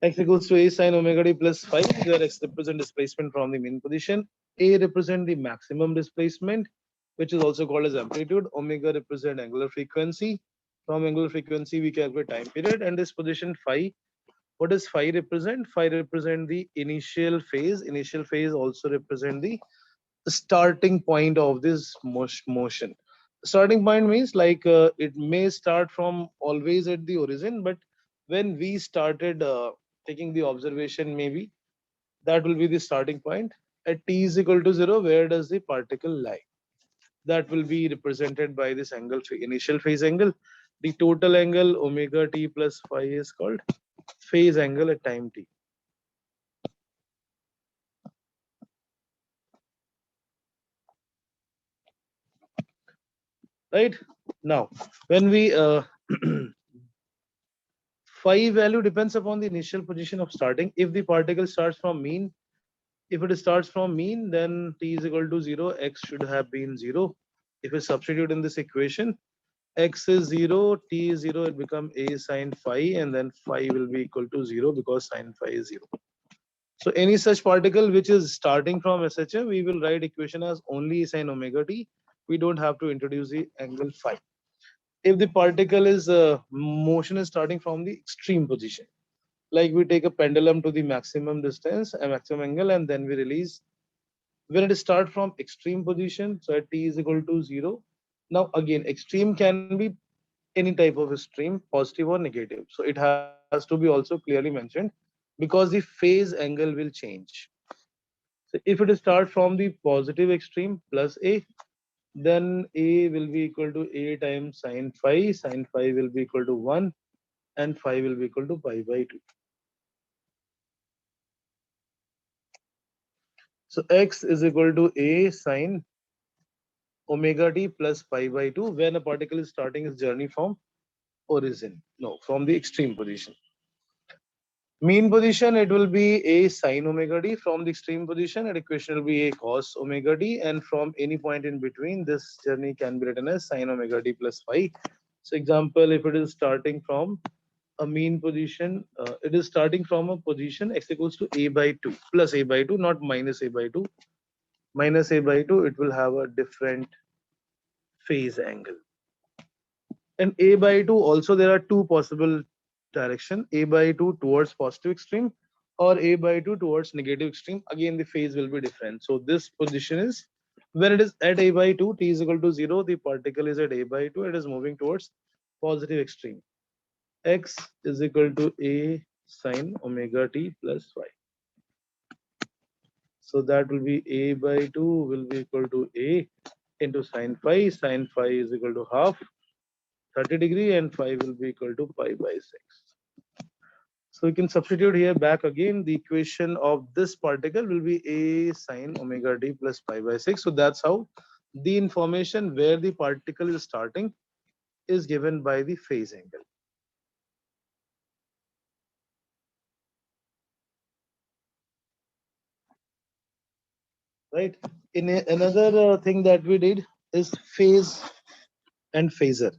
X equals to A sine omega t plus phi, where X represent displacement from the mean position, A represent the maximum displacement, which is also called as amplitude, omega represent angular frequency. From angular frequency, we calculate time period, and this position phi. What does phi represent? Phi represent the initial phase. Initial phase also represent the starting point of this motion. Starting point means like it may start from always at the origin, but when we started taking the observation, maybe that will be the starting point. At t is equal to 0, where does the particle lie? That will be represented by this angle, initial phase angle. The total angle omega t plus phi is called phase angle at time t. Right now, when we phi value depends upon the initial position of starting. If the particle starts from mean, if it starts from mean, then t is equal to 0, x should have been 0. If we substitute in this equation, x is 0, t is 0, it become a sine phi, and then phi will be equal to 0 because sine phi is 0. So any such particle which is starting from SHM, we will write equation as only sine omega t. We don't have to introduce the angle phi. If the particle is motion is starting from the extreme position, like we take a pendulum to the maximum distance, a maximum angle, and then we release. When it start from extreme position, so at t is equal to 0. Now again, extreme can be any type of extreme, positive or negative. So it has to be also clearly mentioned because the phase angle will change. So if it starts from the positive extreme plus a, then a will be equal to a times sine phi will be equal to 1, and phi will be equal to pi by 2. So x is equal to a sine omega t plus pi by 2 when a particle is starting its journey from origin, no, from the extreme position. Mean position, it will be a sine omega t. From the extreme position, an equation will be a cos omega t, and from any point in between, this journey can be written as sine omega t plus phi. So example, if it is starting from a mean position, it is starting from a position x equals to a by 2 plus a by 2, not minus a by 2. Minus a by 2, it will have a different phase angle. And a by 2 also, there are two possible direction, a by 2 towards positive extreme or a by 2 towards negative extreme. Again, the phase will be different. So this position is when it is at a by 2, t is equal to 0, the particle is at a by 2, it is moving towards positive extreme. X is equal to a sine omega t plus phi. So that will be a by 2 will be equal to a into sine phi. Sine phi is equal to half 30 degree, and phi will be equal to pi by 6. So we can substitute here back again. The equation of this particle will be a sine omega t plus pi by 6. So that's how the information where the particle is starting is given by the phase angle. Right. Another thing that we did is phase and phasor.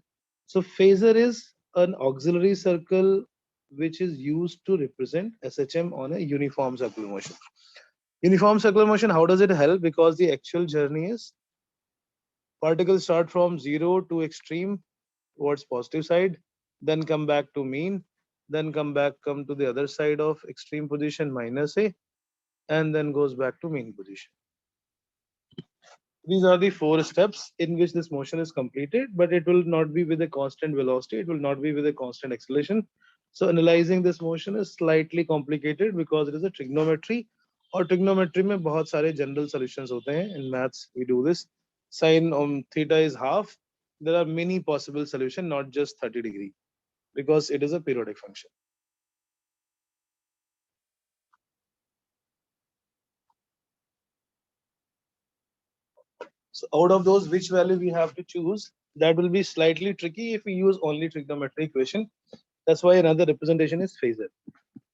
So phasor is an auxiliary circle which is used to represent SHM on a uniform circular motion. Uniform circular motion, how does it help? Because the actual journey is particles start from 0 to extreme towards positive side, then come back to mean, then come to the other side of extreme position minus a, and then goes back to mean position. These are the 4 steps in which this motion is completed, but it will not be with a constant velocity, it will not be with a constant acceleration. So analyzing this motion is slightly complicated because it is a trigonometry, और trigonometry में बहुत सारे general solutions होते हैं. In maths we do this. Sin theta is half. There are many possible solutions, not just 30 degree, because it is a periodic function. So out of those, which value we have to choose, that will be slightly tricky if we use only trigonometry equation. That's why another representation is phasor.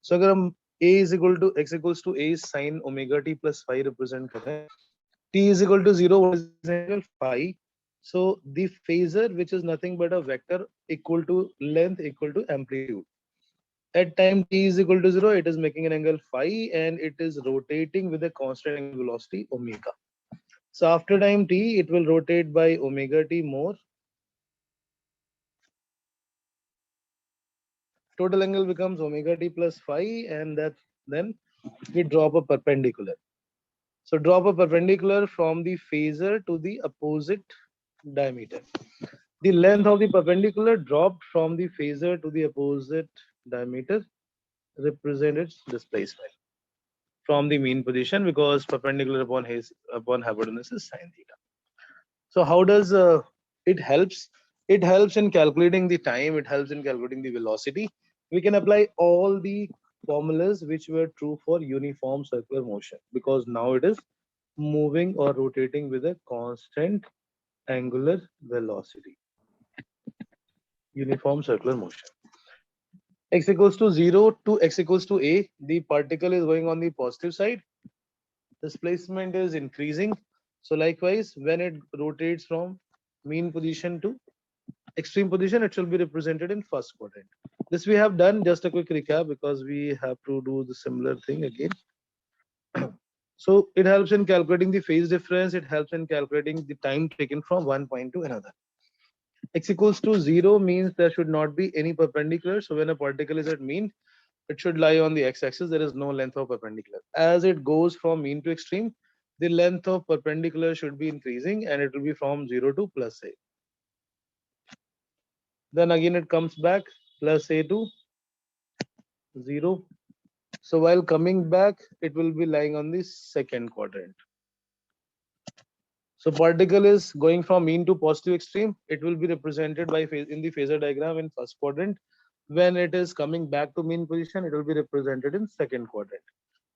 So अगर हम a is equal to x equals to a sine omega t plus phi represent कर रहे हैं, t is equal to 0, what is the angle? Phi. So the phasor, which is nothing but a vector equal to length equal to amplitude. At time t is equal to 0, it is making an angle phi and it is rotating with a constant angular velocity omega. So after time t, it will rotate by omega t more. Total angle becomes omega t plus phi, and that then we drop a perpendicular. So drop a perpendicular from the phasor to the opposite diameter. The length of the perpendicular dropped from the phasor to the opposite diameter represents its displacement from the mean position, because perpendicular upon hypotenuse is sine theta. So how does it helps? It helps in calculating the time. It helps in calculating the velocity. We can apply all the formulas which were true for uniform circular motion, because now it is moving or rotating with a constant angular velocity. Uniform circular motion. X equals to 0 to x equals to a. The particle is going on the positive side. Displacement is increasing. So likewise, when it rotates from mean position to extreme position, it shall be represented in first quadrant. This we have done. Just a quick recap, because we have to do the similar thing again. So it helps in calculating the phase difference. It helps in calculating the time taken from one point to another. X equals to 0 means there should not be any perpendicular. So when a particle is at mean, it should lie on the x-axis. There is no length of perpendicular. As it goes from mean to extreme, the length of perpendicular should be increasing, and it will be from 0 to plus a. Then again it comes back plus a to 0. So while coming back, it will be lying on the second quadrant. So particle is going from mean to positive extreme. It will be represented by in the phasor diagram in first quadrant. When it is coming back to mean position, it will be represented in second quadrant.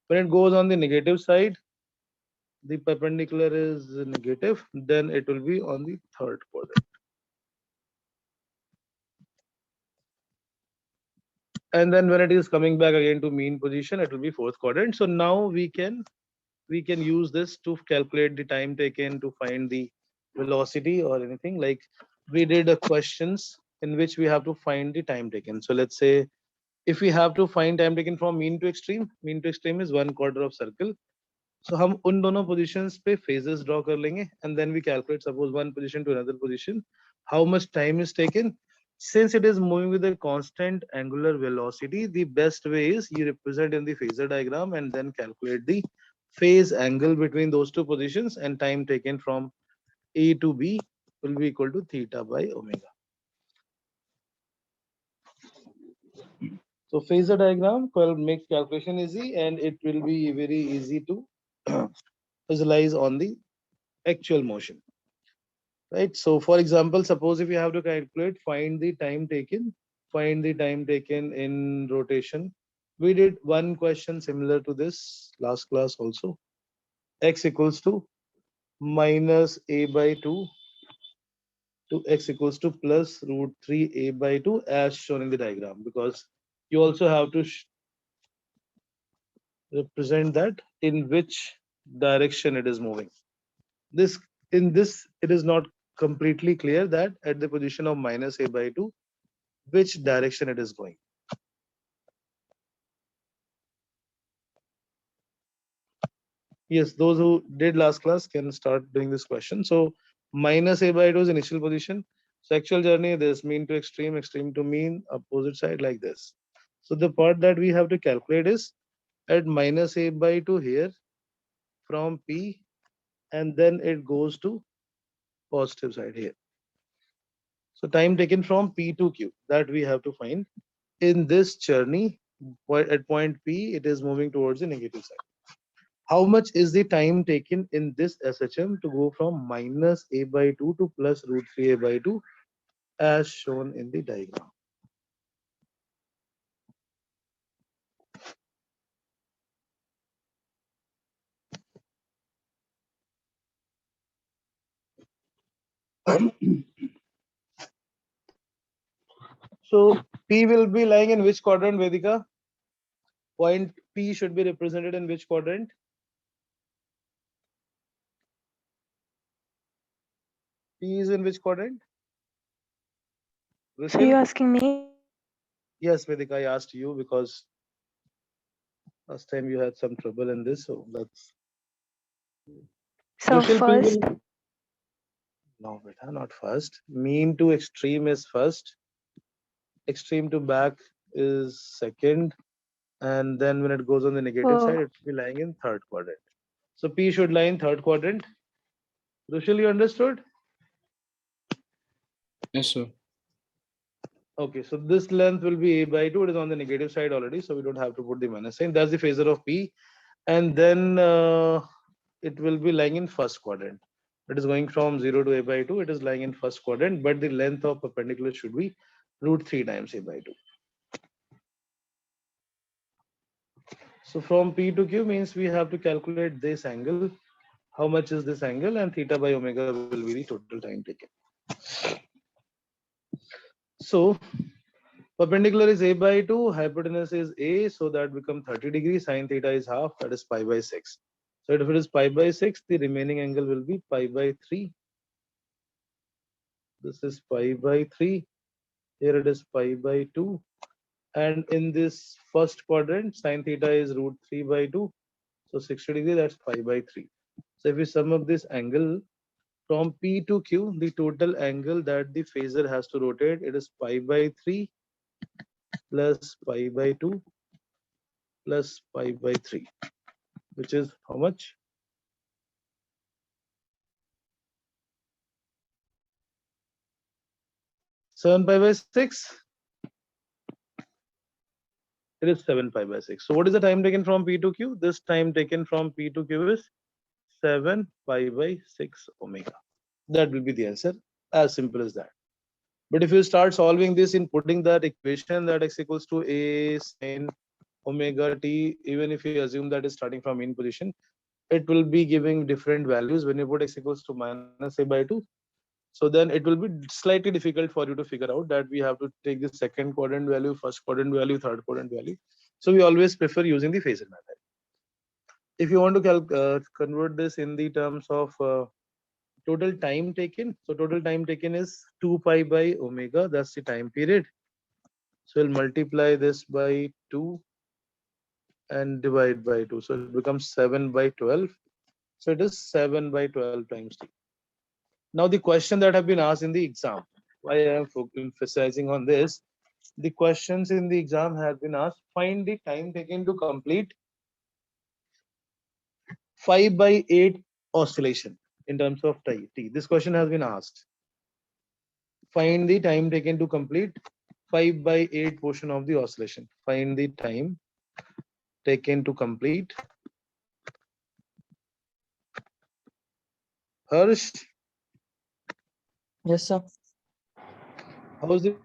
When it goes on the negative side, the perpendicular is negative, then it will be on the third quadrant. And then when it is coming back again to mean position, it will be fourth quadrant. So now we can use this to calculate the time taken, to find the velocity or anything. Like we did a questions in which we have to find the time taken. So let's say if we have to find time taken from mean to extreme is 1/4 of circle. So हम उन दोनों positions पे phases draw कर लेंगे, and then we calculate, suppose one position to another position, how much time is taken. Since it is moving with a constant angular velocity, the best way is you represent in the phasor diagram and then calculate the phase angle between those two positions, and time taken from A to B will be equal to theta by omega. So phasor diagram makes calculation easy, and it will be very easy to visualize on the actual motion. Right. So for example, suppose if you have to calculate, find the time taken in rotation. We did one question similar to this last class also. X equals to minus a by 2 to x equals to plus root 3a by 2 as shown in the diagram, because you also have to represent that in which direction it is moving. This in this it is not completely clear that at the position of minus a by 2 which direction it is going. Yes, those who did last class can start doing this question. So minus a by 2 is initial position. So actual journey, this mean to extreme, extreme to mean, opposite side like this. So the part that we have to calculate is at minus a by 2 here from P, and then it goes to positive side here. So time taken from P to Q, that we have to find. In this journey, at point P, it is moving towards the negative side. How much is the time taken in this SHM to go from minus a by 2 to plus root 3a by 2 as shown in the diagram? So P will be lying in which quadrant, Vedika? Point P should be represented in which quadrant? P is in which quadrant? So you're asking me? Yes, Vedika, I asked you because last time you had some trouble in this, so that's. So Crucial P first, will. No, beta, not first. Mean to extreme is first. Extreme to back is second. And then when it goes on the negative side, oh, it will be lying in third quadrant. So P should lie in third quadrant. Crucial, you understood? Yes, sir. Okay, so this length will be a by 2. It is on the negative side already, so we don't have to put the minus sign. That's the phasor of P. And then it will be lying in first quadrant. It is going from 0 to a by 2. It is lying in first quadrant, but the length of perpendicular should be root 3 times a by 2. So from P to Q means we have to calculate this angle. How much is this angle? And theta by omega will be the total time taken. So perpendicular is a by 2, hypotenuse is a, so that becomes 30 degrees. Sin theta is half, that is pi by 6. So if it is pi by 6, the remaining angle will be pi by 3. This is pi by 3. Here it is pi by 2. And in this first quadrant, sin theta is root 3 by 2. So 60 degrees, that's pi by 3. So if we sum up this angle from P to Q, the total angle that the phasor has to rotate, it is pi by 3 plus pi by 2 plus pi by 3, which is how much? 7 pi by 6. It is 7 pi by 6. So what is the time taken from P to Q? This time taken from P to Q is 7 pi by 6 omega. That will be the answer. As simple as that. But if you start solving this in putting that equation that x equals to a sin omega t, even if you assume that is starting from mean position, it will be giving different values when you put x equals to minus a by 2. So then it will be slightly difficult for you to figure out that we have to take the second quadrant value, first quadrant value, third quadrant value. So we always prefer using the phasor method. If you want to convert this in the terms of total time taken, so total time taken is 2 pi by omega, that's the time period. So we'll multiply this by 2 and divide by 2. So it becomes 7 by 12. So it is 7 by 12 times t. Now the question that have been asked in the exam, why I am emphasizing on this, the questions in the exam have been asked, find the time taken to complete 5 by 8 oscillation in terms of t. This question has been asked. Find the time taken to complete 5 by 8 portion of the oscillation. Find the time taken to complete. Harsh, Yes, sir. how's the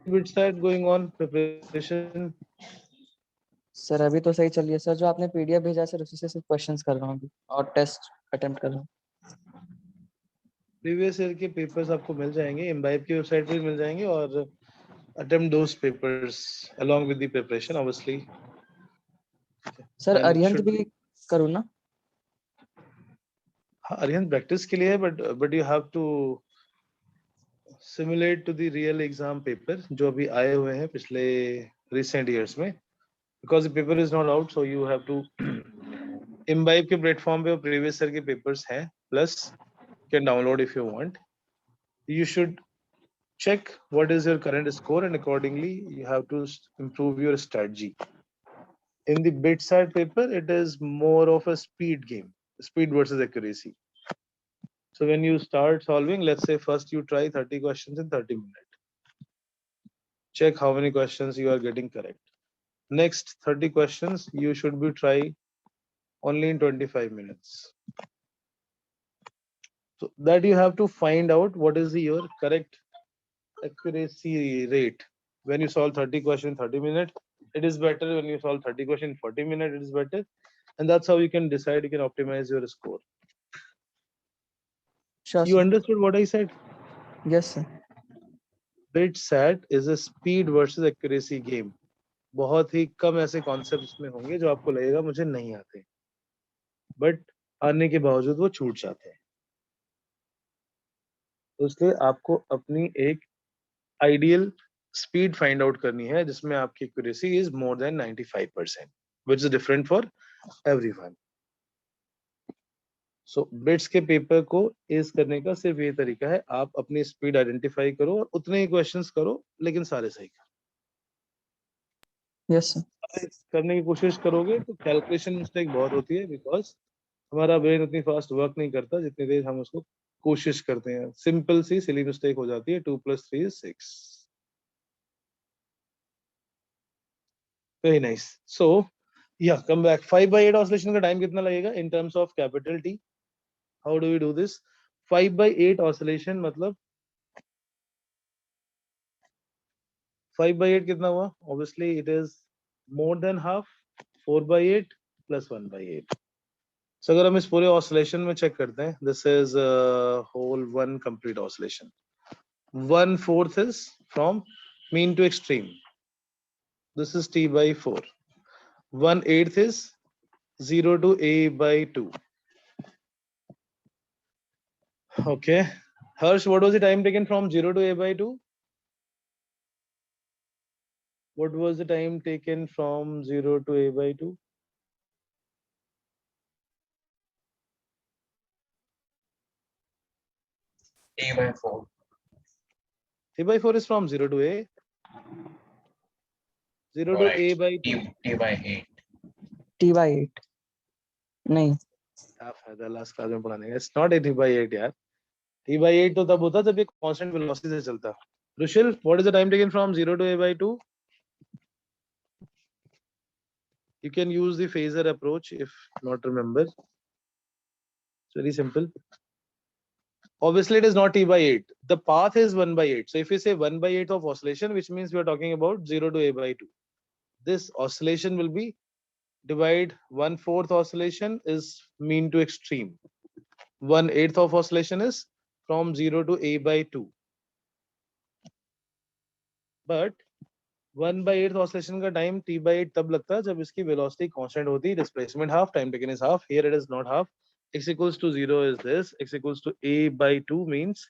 bit side going on preparation? Sir अभी तो सही चल रही है sir, जो आपने PDF भेजा sir उसी से सिर्फ क्वेश्चंस कर रहा हूँ अभी और टेस्ट अटेम्प्ट कर रहा हूँ। प्रीवियस ईयर के पेपर्स आपको मिल जाएंगे, इम्बाइब की वेबसाइट पे मिल जाएंगे और attempt those papers along with the preparation obviously. Sir And it Arihant should भी करूँ ना? Aryan practice के लिए but you have to simulate to the real exam paper जो अभी आए हुए हैं पिछले recent years में, because the paper is not out, so you have to imbibe के platform पे previous year के papers हैं, plus you can download if you want. You should check what is your current score and accordingly you have to improve your strategy. In the bit side paper, it is more of a speed game, speed versus accuracy. So when you start solving, let's say first you try 30 questions in 30 minutes. Check how many questions you are getting correct. Next 30 questions, you should be try only in 25 minutes. So that you have to find out what is your correct accuracy rate. When you solve 30 questions in 30 minutes, it is better. When you solve 30 questions in 40 minutes, it is better. And that's how you can decide, you can optimize your score. Sure, You sir. understood what I said? Yes, sir. BitSat is a speed versus accuracy game. बहुत ही कम ऐसे concept इसमें होंगे जो आपको लगेगा मुझे नहीं आते, बट आने के बावजूद वो छूट जाते हैं. तो इसलिए आपको अपनी एक आइडियल स्पीड फाइंड आउट करनी है जिसमें आपकी accuracy is more then 95%, which is different for everyone. So bits के पेपर को एज करने का सिर्फ ये तरीका है, आप अपनी स्पीड आइडेंटिफाई करो और उतने ही क्वेश्चंस करो, लेकिन सारे सही करो. Yes sir. करने की कोशिश करोगे तो कैलकुलेशन मिस्टेक बहुत होती है, बिकॉज हमारा ब्रेन उतनी फास्ट वर्क नहीं करता जितनी देर हम उसको कोशिश करते हैं. सिंपल सी सिली मिस्टेक हो जाती है. 2 + 3 is 6. Very nice. So yeah come back. 5/8 oscillation का टाइम कितना लगेगा in terms of capital T? How do we do this? 5/8 oscillation मतलब 5/8 कितना हुआ? Obviously it is more than half. 4/8 + 1/8. So अगर हम इस पूरे ऑसिलेशन में चेक करते हैं, this is whole one complete oscillation. 1/4 is from mean to extreme. This is T/4. 1/8 is 0 to A/2. Okay. Harsh, what was the time taken from 0 to A/2? What was the time taken from 0 to A/2? T/4. T/4 is from 0 to A. 0 to Correct. A/2. T/8. T/8. नहीं. क्या फायदा last class में पढ़ाने का? It's not a T/8 यार. T/8 तो तब होता जब ये constant velocity से चलता. Rushil, what is the time taken from 0 to A/2? You can use the phasor approach if not remember. It's very simple. Obviously, it is not T/8. The path is 1/8. So if we say 1/8 of oscillation, which means we are talking about 0 to A/2. This oscillation will be divide 1/4 oscillation is mean to extreme. 1/8 of oscillation is from 0 to A/2. But 1/8 oscillation का time T/8 तब लगता है जब इसकी velocity constant होती है, displacement half, time taken is half. Here it is not half. X equals to 0 is this. X equals to A/2 means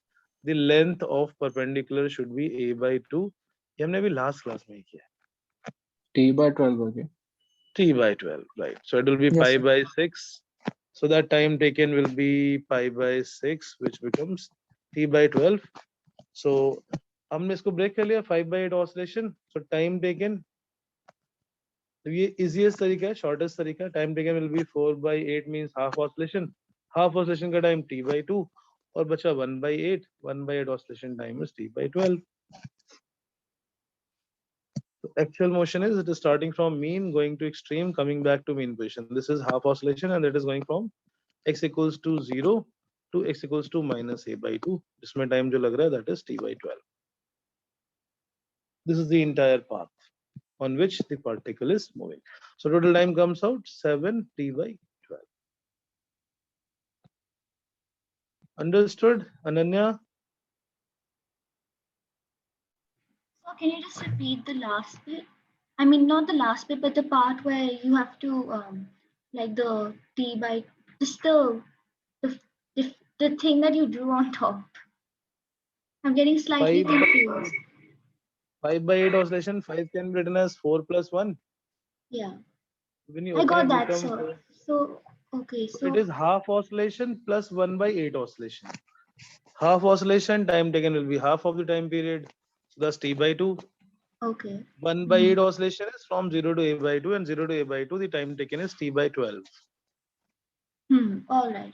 the length of perpendicular should be A/2. ये हमने अभी last class में ही किया. T/12 हो गया. T/12, right? So it will be Yes, pi sir. by 6. So that time taken will be pi by 6, which becomes T/12. So हमने इसको break कर लिया. 5/8 oscillation. So time taken. तो ये easiest तरीका है, shortest तरीका. Time taken will be 4/8 means half oscillation. Half oscillation का time T/2 और बचा 1/8. 1/8 oscillation time is T/12. So actual motion is it is starting from mean going to extreme coming back to mean position. This is half oscillation and that is going from x equals to 0 to x equals to minus A/2. इसमें time जो लग रहा है that is T/12. This is the entire path on which the particle is moving. So total time comes out 7 T/12. Understood, Ananya? So can you just repeat the last bit? I mean, not the last bit, but the part where you have to like the T by just the thing that you drew on top. I'm getting slightly Five- confused. 5/8 oscillation. 5 can be written as 4 plus 1. Yeah, When you I open got it, that, becomes sir. So okay, so it is half oscillation plus 1/8 oscillation. Half oscillation time taken will be half of the time period. So that's T/2. okay. 1/8 oscillation is from 0 to A/2 and 0 to A/2 the time taken is T/12. All right.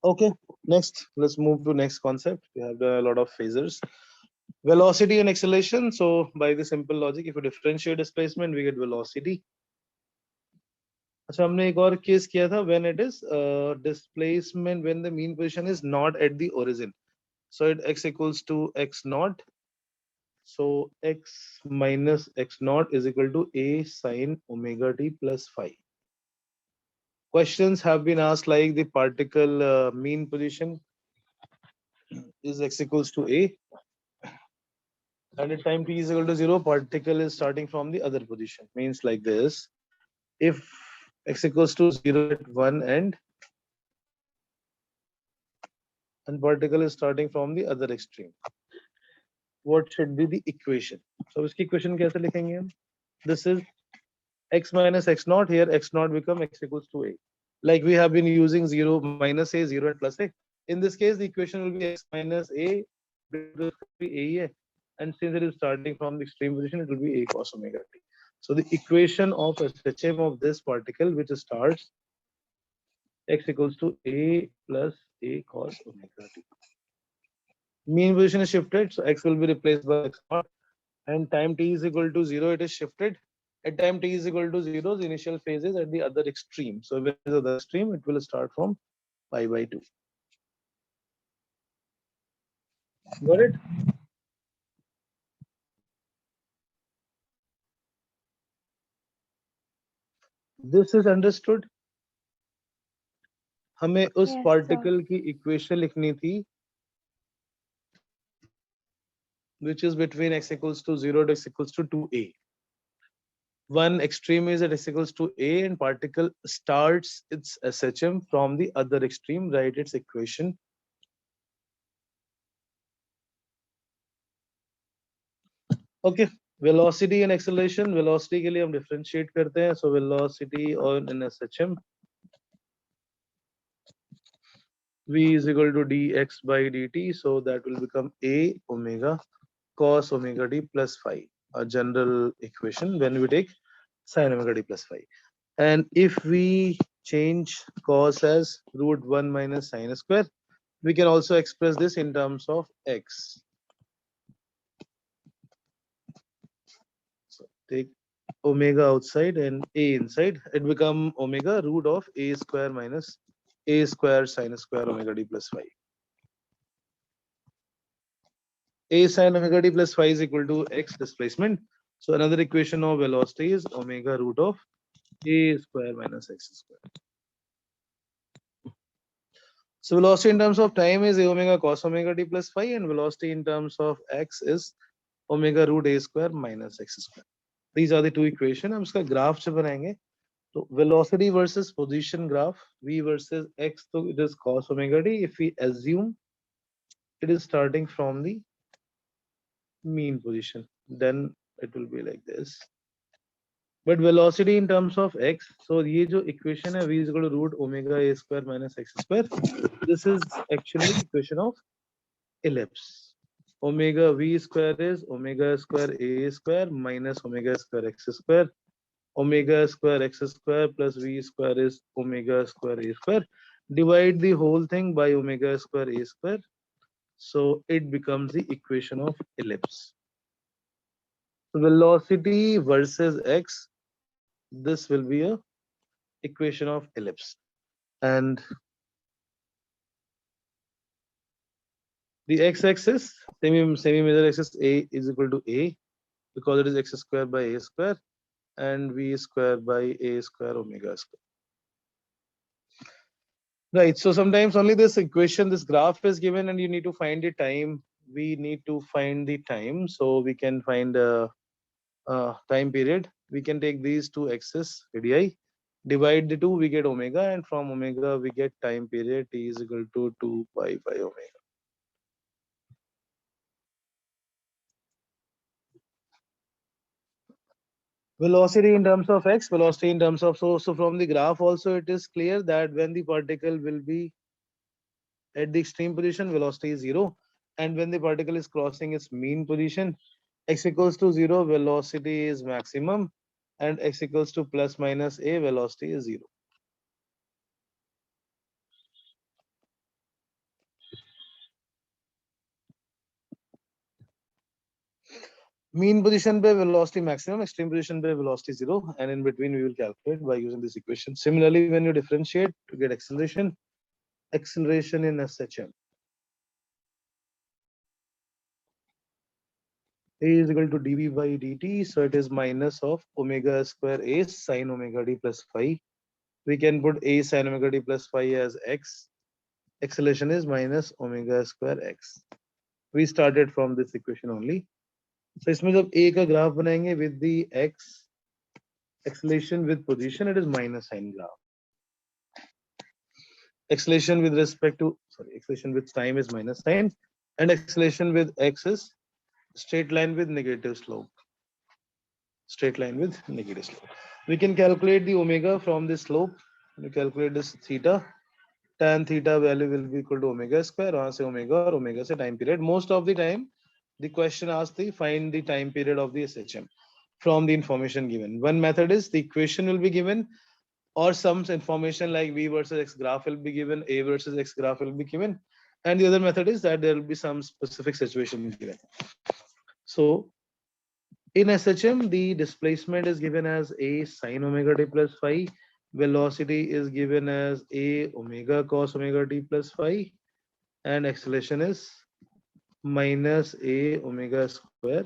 Okay, next let's move to next concept. We have done a lot of phasors. Velocity and acceleration. So by the simple logic, if you differentiate displacement, we get velocity. अच्छा हमने एक और case किया था when it is displacement when the mean position is not at the origin. So it x equals to x naught. So x minus x naught is equal to a sin omega t plus phi. Questions have been asked like the particle mean position is x equals to a and at time t is equal to 0, particle is starting from the other position. Means like this, if x equals to 0 at one end and particle is starting from the other extreme. What should be the equation? So इसकी equation कैसे लिखेंगे हम? This is x minus x naught. Here x naught become x equals to a. Like we have been using 0 minus a, 0 and plus a. In this case, the equation will be x minus a, because it will be a ही है. And since it is starting from the extreme position, it will be a cos omega t. So the equation of SHM of this particle, which starts x equals to a plus a cos omega t. Mean position is shifted, so x will be replaced by x naught, and time t is equal to 0, it is shifted. At time t is equal to 0, the initial phase is at the other extreme. So when it is at the extreme, it will start from pi by 2. Got it? This is understood. हमें उस Yes, particle की equation लिखनी थी, which is between x equals to 0 to x equals to 2a. One extreme is at x equals to a, and particle starts its SHM from the other extreme. Write its equation. Okay, velocity and acceleration. Velocity के लिए हम differentiate करते हैं. So velocity on in SHM, v is equal to dx by dt. So that will become a omega cos omega t plus phi. A general equation when we take sin omega t plus phi. And if we change cos as root 1 minus sin square, we can also express this in terms of x. So take omega outside and a inside, it become omega root of a square minus a square sin square omega t plus phi. A sin omega t plus phi is equal to x displacement. So another equation of velocity is omega root of a square minus x square. So velocity in terms of time is a omega cos omega t plus phi, and velocity in terms of x is omega root a square minus x square. These are the two equations. हम इसका graph जब बनाएंगे, तो velocity versus position graph, v versus x, so it is cos omega t. If we assume it is starting from the mean position, then it will be like this. But velocity in terms of x, so ये जो equation है, v is equal to root omega a square minus x square, this is actually equation of ellipse. Omega v square is omega square a square minus omega square x square. Omega square x square plus v square is omega square a square. Divide the whole thing by omega square a square. So it becomes the equation of ellipse. Velocity versus x, this will be a equation of ellipse. And the x-axis, semi-major axis, a is equal to a, because it is x square by a square, and v square by a square omega square. Right, so sometimes only this equation, this graph is given and you need to find the time. We need to find the time, so we can find a time period. We can take these two x's, radii, divide the two, we get omega, and from omega we get time period, t is equal to 2 pi by omega. Velocity in terms of x, velocity in terms of, so from the graph also it is clear that when the particle will be at the extreme position, velocity is 0, and when the particle is crossing its mean position, x equals to 0, velocity is maximum, and x equals to plus minus a, velocity is 0. Mean position पे velocity maximum, extreme position पे velocity 0, and in between we will calculate by using this equation. Similarly, when you differentiate to get acceleration in SHM, a is equal to dv by dt, so it is minus of omega square a sin omega t plus phi. We can put a sin omega t plus phi as x. Acceleration is minus omega square x. We started from this equation only. So इसमें जब a का graph बनाएंगे with the x acceleration with position, it is minus sign graph. acceleration with respect to, sorry, acceleration with time is minus sign, and acceleration with x is straight line with negative slope. Straight line with negative slope. We can calculate the omega from this slope. We calculate this theta. Tan theta value will be equal to omega square. वहाँ से omega और omega से time period. Most of the time, the question asks the find the time period of the SHM from the information given. One method is the equation will be given, or some information like v versus x graph will be given, a versus x graph will be given, and the other method is that there will be some specific situation given. So in SHM, the displacement is given as a sine omega t plus phi, velocity is given as a omega cos omega t plus phi, and acceleration is minus a omega square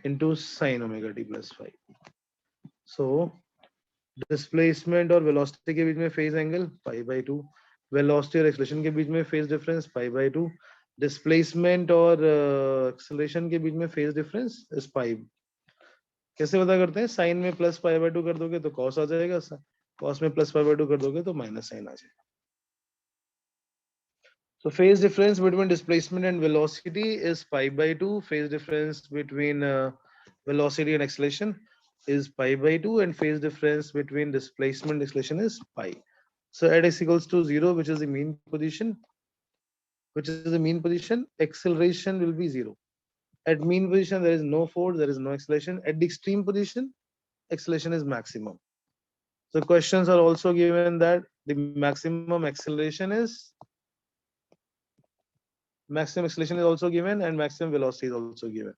into sine omega t plus phi. So displacement और velocity के बीच में phase angle π/2, velocity और acceleration के बीच में phase difference π/2, displacement और acceleration के बीच में phase difference is pi. कैसे पता करते हैं? साइन में प्लस π/2 कर दोगे तो कॉस आ जाएगा, कॉस में प्लस π/2 कर दोगे तो माइनस साइन आ जाएगा. So phase difference between displacement and velocity is π/2. Phase difference between velocity and acceleration is π/2, and phase difference between displacement and acceleration is pi. So at x equals to 0, which is the mean position, acceleration will be 0. At mean position, there is no force, there is no acceleration. At the extreme position, acceleration is maximum. So questions are also given that the maximum acceleration is also given, and maximum velocity is also given.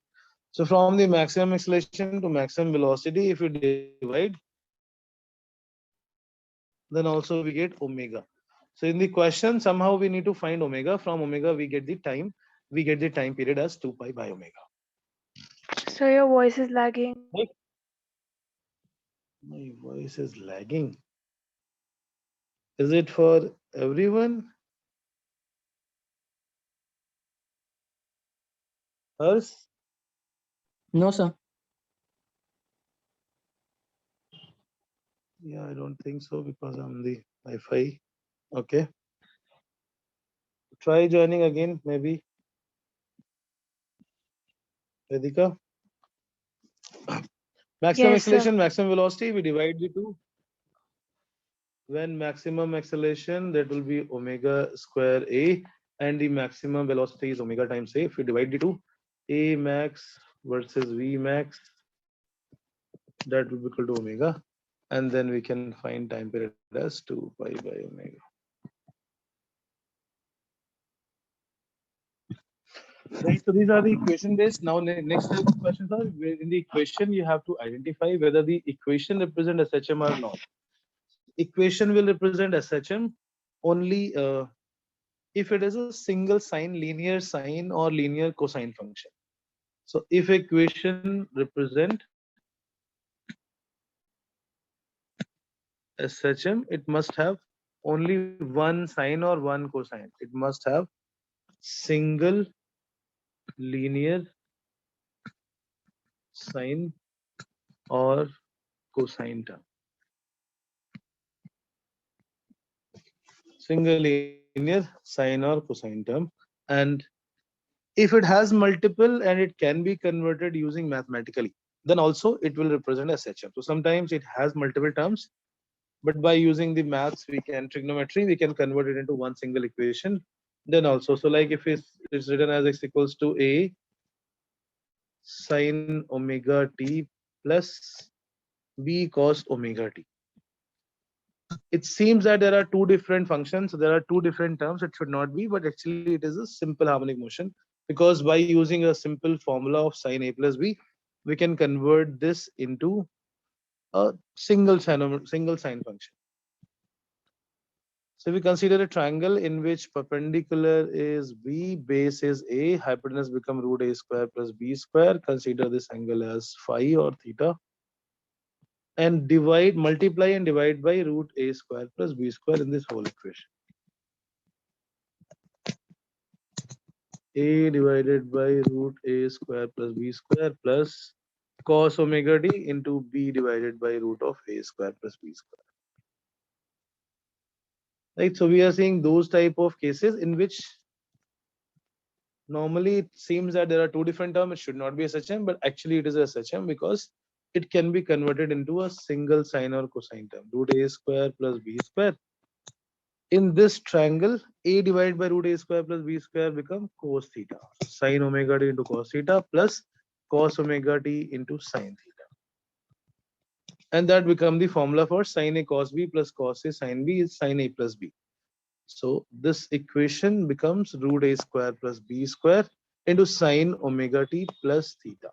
So from the maximum acceleration to maximum velocity, if you divide, then also we get omega. So in the question, somehow we need to find omega. From omega, we get the time period as 2 pi by omega. So your voice is lagging. My voice is lagging. Is it for everyone? Hers? No, sir. Yeah, I don't think so because I'm the Wi-Fi. Okay. Try joining again, maybe. Vedika? Maximum Yes, sir. acceleration, maximum velocity, we divide the two. When maximum acceleration, that will be omega square a, and the maximum velocity is omega times a. If we divide the two, a max versus v max, that will be equal to omega, and then we can find time period as 2 pi by omega. Right, so these are the equation based. Now next type of questions are, in the equation you have to identify whether the equation represent SHM or not. Equation will represent SHM only if it is a single sign, linear sine or linear cosine function. So if equation represent SHM, it must have only one sine or one cosine. It must have single linear sine or cosine term. Single linear sine or cosine term. And if it has multiple and it can be converted using mathematically, then also it will represent SHM. So sometimes it has multiple terms, but by using the maths, trigonometry, we can convert it into one single equation. Then also, so like if it's written as x equals to a sine omega t plus b cos omega t. It seems that there are two different functions, so there are two different terms. It should not be, but actually it is a simple harmonic motion, because by using a simple formula of sine a plus b, we can convert this into a single sine function. So we consider a triangle in which perpendicular is b, base is a, hypotenuse become root a square plus b square. Consider this angle as phi or theta, and multiply and divide by root a square plus b square in this whole equation. A divided by root a square plus b square plus cos omega t into b divided by root of a square plus b square. right? So we are seeing those type of cases in which normally it seems that there are two different terms. It should not be SHM, but actually it is SHM because it can be converted into a single sine or cosine term. Root a square plus b square. In this triangle, a divided by root a square plus b square become cos theta. Sine omega t into cos theta plus cos omega t into sine theta. And that become the formula for sine a cos b plus cos a sine b is sine a plus b. So this equation becomes root a square plus b square into sine omega t plus theta.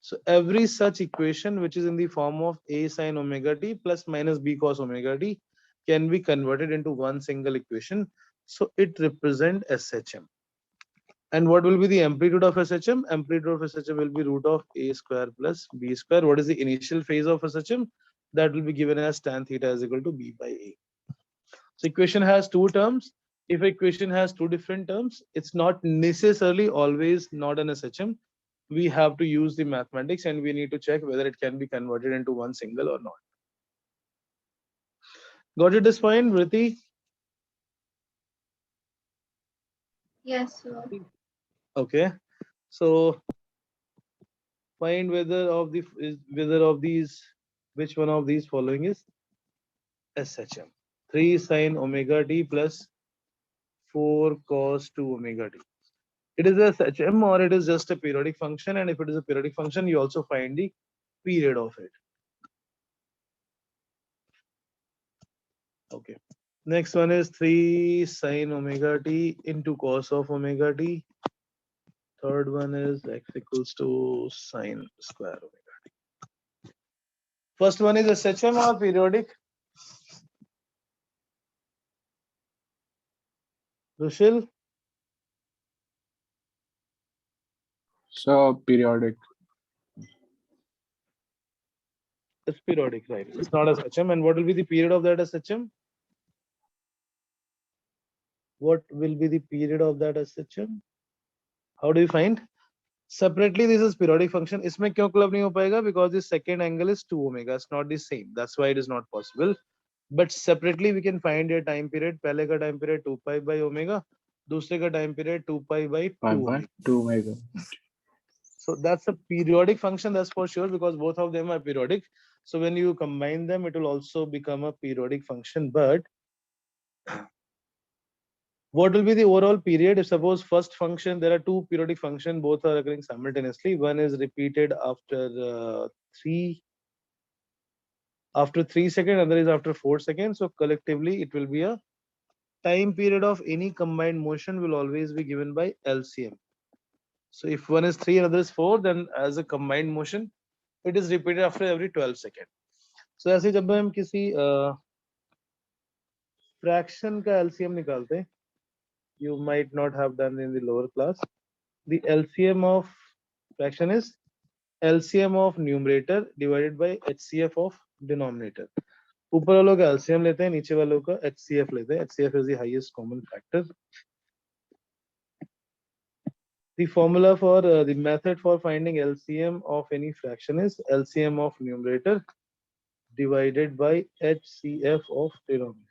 So every such equation which is in the form of a sine omega t plus minus b cos omega t can be converted into one single equation. So it represents SHM. And what will be the amplitude of SHM? Amplitude of SHM will be root of a square plus b square. What is the initial phase of SHM? That will be given as tan theta is equal to b by a. So equation has two terms. If equation has two different terms, it's not necessarily always not an SHM. We have to use the mathematics and we need to check whether it can be converted into one single or not. Got it this point, Vritti? Yes, sir. Okay. So find whether of these which one of these following is SHM. 3 sine omega t plus 4 cos 2 omega t. It is a SHM or it is just a periodic function, and if it is a periodic function, you also find the period of it. Okay. Next one is 3 sine omega t into cos of omega t. Third one is x equals to sine square omega t. First one is SHM or periodic? Rushil? So periodic. It's periodic, right? It's not SHM. And what will be the period of that SHM? What will be the period of that SHM? How do you find? Separately, this is periodic function. इसमें क्यों club नहीं हो पाएगा? Because the second angle is 2 omega. It's not the same. That's why it is not possible. But separately, we can find a time period. पहले का time period 2 pi by omega. दूसरे का time period 2 pi by 2 Pi by omega. 2 omega. So that's a periodic function, that's for sure, because both of them are periodic. So when you combine them, it will also become a periodic function. But what will be the overall period? If suppose first function, there are two periodic functions, both are occurring simultaneously. One is repeated after 3 seconds, other is after 4 seconds. So collectively, it will be a time period of any combined motion will always be given by LCM. So if one is 3 and other is 4, then as a combined motion, it is repeated after every 12 seconds. So ऐसे जब हम किसी fraction का LCM निकालते हैं, you might not have done in the lower class. The LCM of fraction is LCM of numerator divided by HCF of denominator. ऊपर वालों का LCM लेते हैं, नीचे वालों का HCF लेते हैं. HCF is the highest common factor. The formula for the method for finding LCM of any fraction is LCM of numerator divided by HCF of denominator.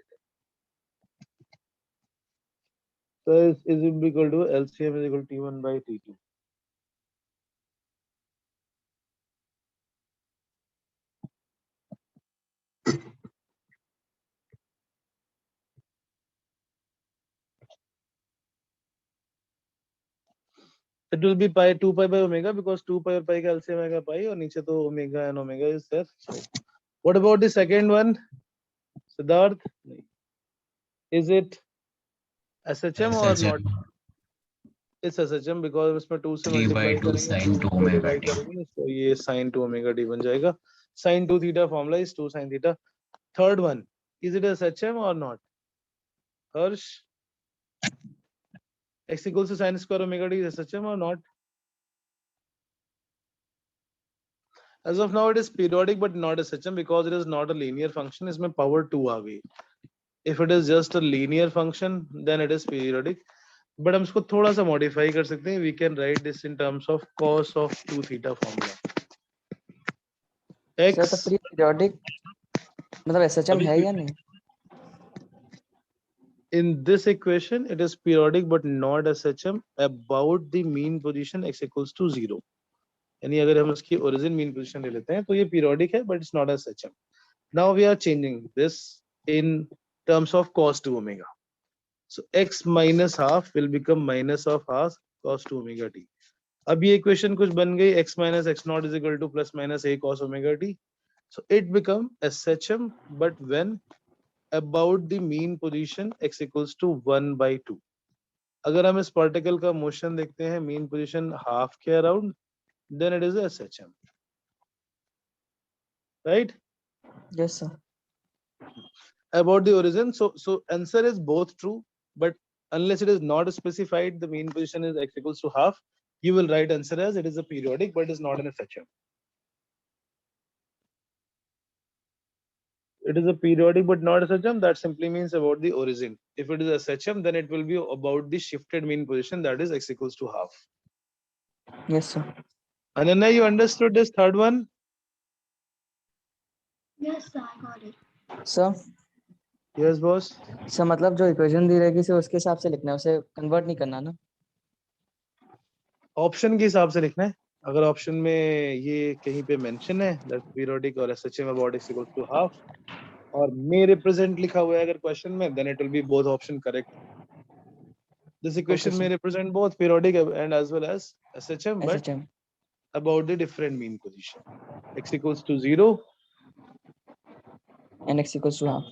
So is equal to LCM is equal to T1 by T2. It will be pi 2 pi by omega because 2 pi और pi का LCM आएगा pi और नीचे तो omega and omega is there. So what about the second one, Siddharth? Is it SHM or not? It's SHM because उसमें 2 से 3 by multiply 2 करेंगे, sin 2 2 omega divide t. करेंगे, so ये sin 2 omega t बन जाएगा. Sin 2 theta formula is 2 sin theta. Third one, is it SHM or not? Harsh? X equals to sin square omega t is SHM or not? As of now, it is periodic but not SHM because it is not a linear function. इसमें power 2 आ गई. If it is just a linear function, then it is periodic. But हम इसको थोड़ा सा modify कर सकते हैं. We can write this in terms of cos of 2 theta formula. Sir तो X periodic मतलब SHM है या नहीं? in this equation, it is periodic but not SHM about the mean position x equals to 0. यानी अगर हम उसकी origin mean position ले लेते हैं तो ये periodic है but it's not SHM. Now we are changing this in terms of cos 2 omega. So x minus half will become minus of half cos 2 omega t. अब ये equation कुछ बन गई x minus x naught is equal to plus minus a cos omega t. So it become SHM but when about the mean position x equals to 1 by 2. अगर हम इस particle का motion देखते हैं mean position half के around, then it is a SHM. Right? Yes, sir. About the origin, so answer is both true, but unless it is not specified, the mean position is x equals to half, you will write answer as it is a periodic but is not an SHM. It is a periodic but not SHM, that simply means about the origin. If it is SHM, then it will be about the shifted mean position, that is x equals to half. Yes, sir. Ananya, you understood this third one? Yes, sir, I got it. Sir, Yes, boss. Sir मतलब जो equation दी रहेगी sir उसके हिसाब से लिखना है, उसे convert नहीं करना ना. ऑप्शन के हिसाब से लिखना है. अगर ऑप्शन में ये कहीं पे मेंशन है दैट पीरियोडिक और SHM about x equal to half और मे रिप्रेजेंट लिखा हुआ है अगर क्वेश्चन में, then it will be both option correct. This equation sir. may represent both periodic and as well as SHM, but SHM. about the different mean position. X equals to 0. And x equals to half.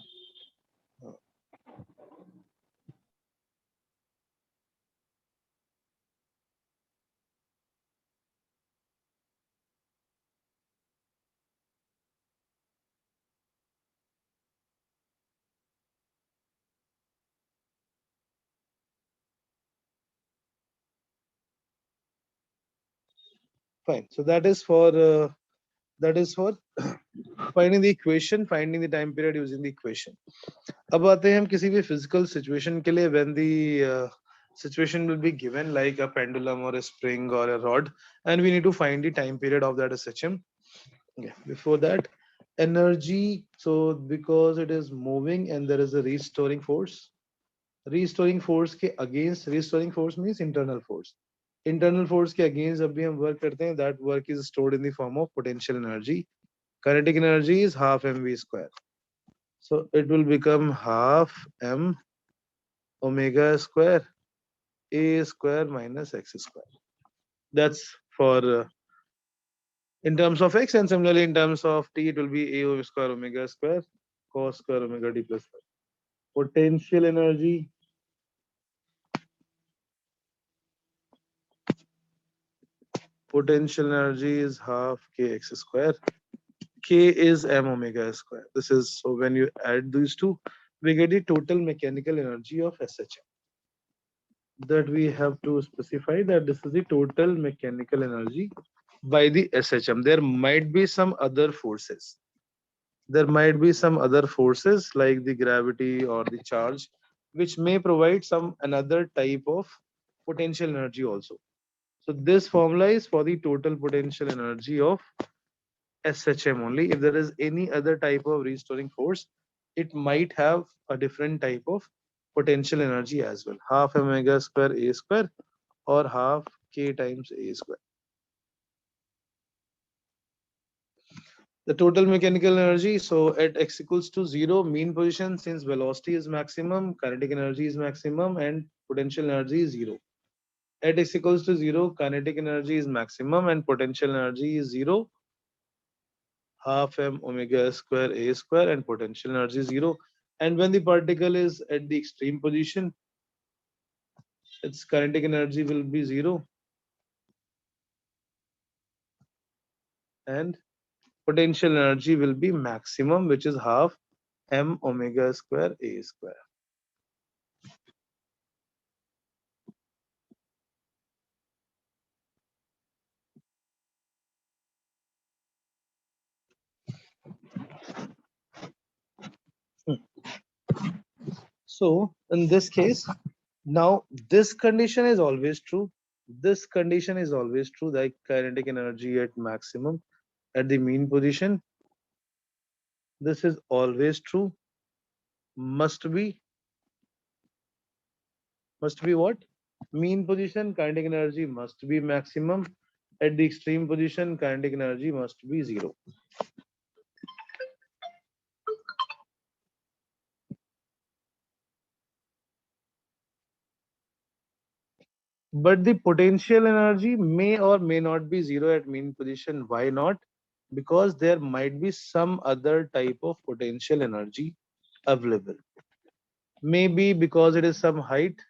Fine. So that is for finding the equation, finding the time period using the equation. अब आते हैं हम किसी भी physical situation के लिए when the situation will be given like a pendulum or a spring or a rod and we need to find the time period of that SHM. Okay. Before that, energy, so because it is moving and there is a restoring force के against, restoring force means internal force. Internal force के against जब भी हम work करते हैं, that work is stored in the form of potential energy. Kinetic energy is half mv square. So it will become half m omega square a square minus x square. That's for in terms of x, and similarly in terms of t, it will be a square omega square cos square omega t plus 5. Potential energy is half kx square. K is m omega square. This is, so when you add these two, we get the total mechanical energy of SHM. That we have to specify that this is the total mechanical energy by the SHM. There might be some other forces. There might be some other forces like the gravity or the charge, which may provide some another type of potential energy also. So this formula is for the total potential energy of SHM only. If there is any other type of restoring force, it might have a different type of potential energy as well. Half omega square a square or half k times a square. The total mechanical energy, so at x equals to 0, mean position, since velocity is maximum, kinetic energy is maximum, and potential energy is 0. At x equals to 0, kinetic energy is maximum and potential energy is 0. Half m omega square a square and potential energy is 0. And when the particle is at the extreme position, its kinetic energy will be 0. And potential energy will be maximum, which is half m omega square a square. So in this case, now this condition is always true. This condition is always true, like kinetic energy at maximum at the mean position. This is always true, must be, must be what? Mean position, kinetic energy must be maximum. At the extreme position, kinetic energy must be 0. But the potential energy may or may not be 0 at mean position. Why not? Because there might be some other type of potential energy available. Maybe because it is some height.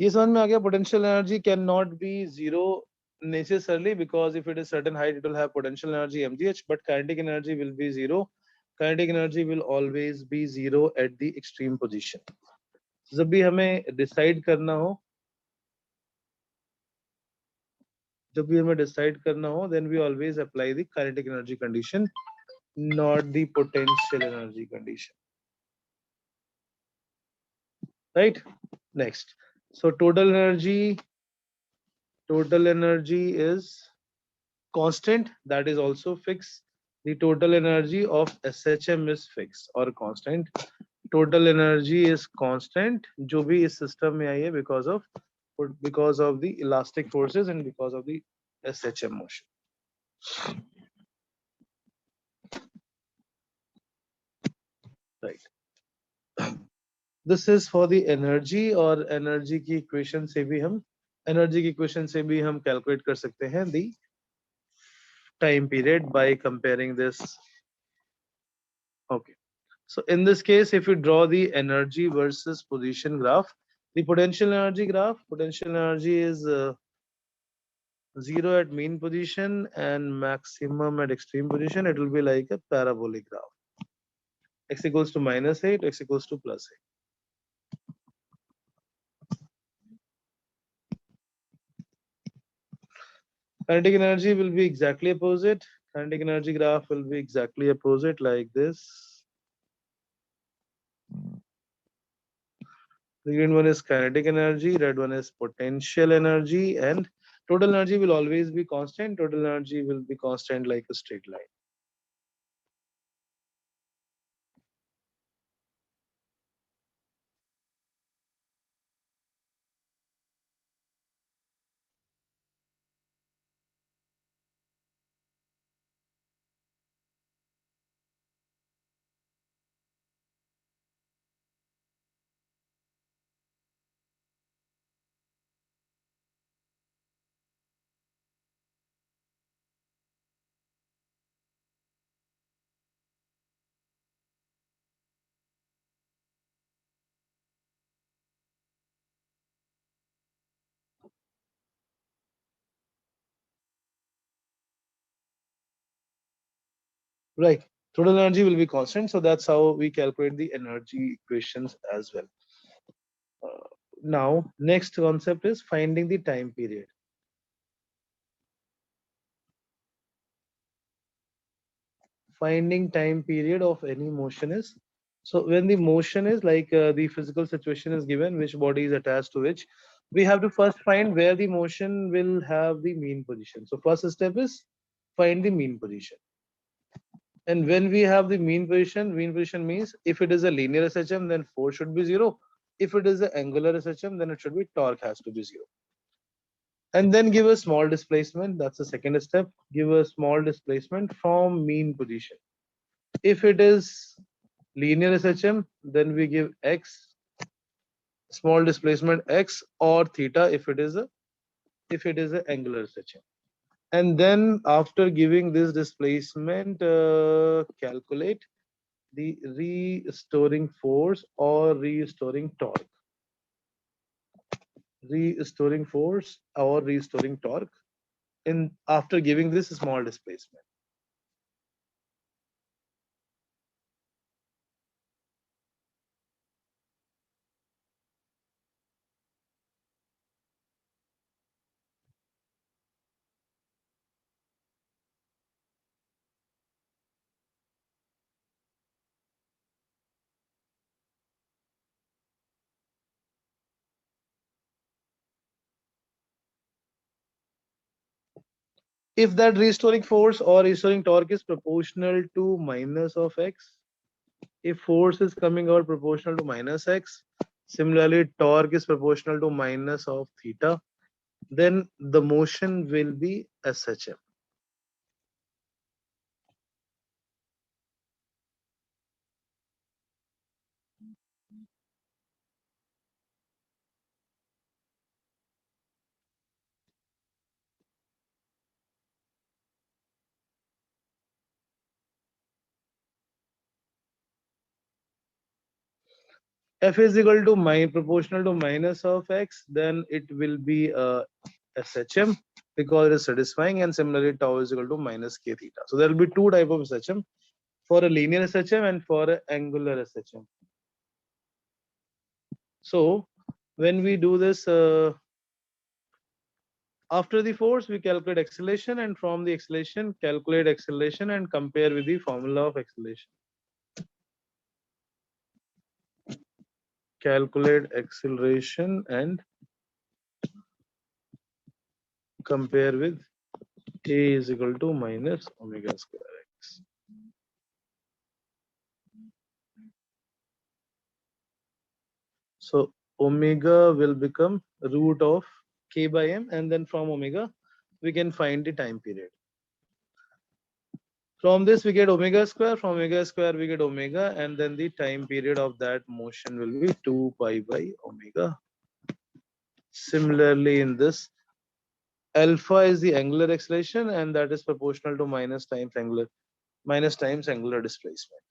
ये समझ में आ गया? Potential energy cannot be 0 necessarily, because if it is certain height it will have potential energy mgh, but kinetic energy will be 0. Kinetic energy will always be 0 at the extreme position. जब भी हमें decide करना हो, then we always apply the kinetic energy condition, not the potential energy condition. Right? Next. So total energy is constant, that is also fixed. The total energy of SHM is fixed or constant. Total energy is constant जो भी इस system में आई है because of the elastic forces and because of the SHM motion. Right. This is for the energy, और energy की equation से भी हम calculate कर सकते हैं the time period by comparing this. Okay. So in this case, if you draw the energy versus position graph, the potential energy is 0 at mean position and maximum at extreme position. It will be like a parabolic graph. X equals to -8, x equals to +8. Kinetic energy will be exactly opposite. Kinetic energy graph will be exactly opposite like this. The green one is kinetic energy, red one is potential energy, and total energy will always be constant. Total energy will be constant like a straight line. Right. Total energy will be constant, so that's how we calculate the energy equations as well. Now, next concept is finding the time period. Finding time period of any motion is, so when the motion is like the physical situation is given, which body is attached to which, we have to first find where the motion will have the mean position. So first step is find the mean position. And when we have the mean position means if it is a linear SHM, then force should be 0. If it is an angular SHM, then it should be torque has to be 0. And then give a small displacement. That's the second step. Give a small displacement from mean position. If it is linear SHM, then we give x, small displacement x, or theta if it is a angular SHM. And then after giving this displacement, calculate the restoring force or restoring torque. Restoring force or restoring torque in after giving this small displacement. If that restoring force or restoring torque is proportional to minus of x, if force is coming out proportional to minus x, similarly torque is proportional to minus of theta, then the motion will be SHM. F is equal to proportional to minus of x, then it will be SHM because it is satisfying, and similarly tau is equal to minus k theta. So there will be two type of SHM, for a linear SHM and for an angular SHM. So when we do this, after the force we calculate acceleration, and from the acceleration calculate acceleration and compare with the formula of acceleration. Calculate acceleration and compare with a is equal to minus omega square x. So omega will become root of k by m, and then from omega we can find the time period. From this we get omega square, from omega square we get omega, and then the time period of that motion will be 2 pi by omega. Similarly in this, alpha is the angular acceleration, and that is proportional to minus times angular displacement.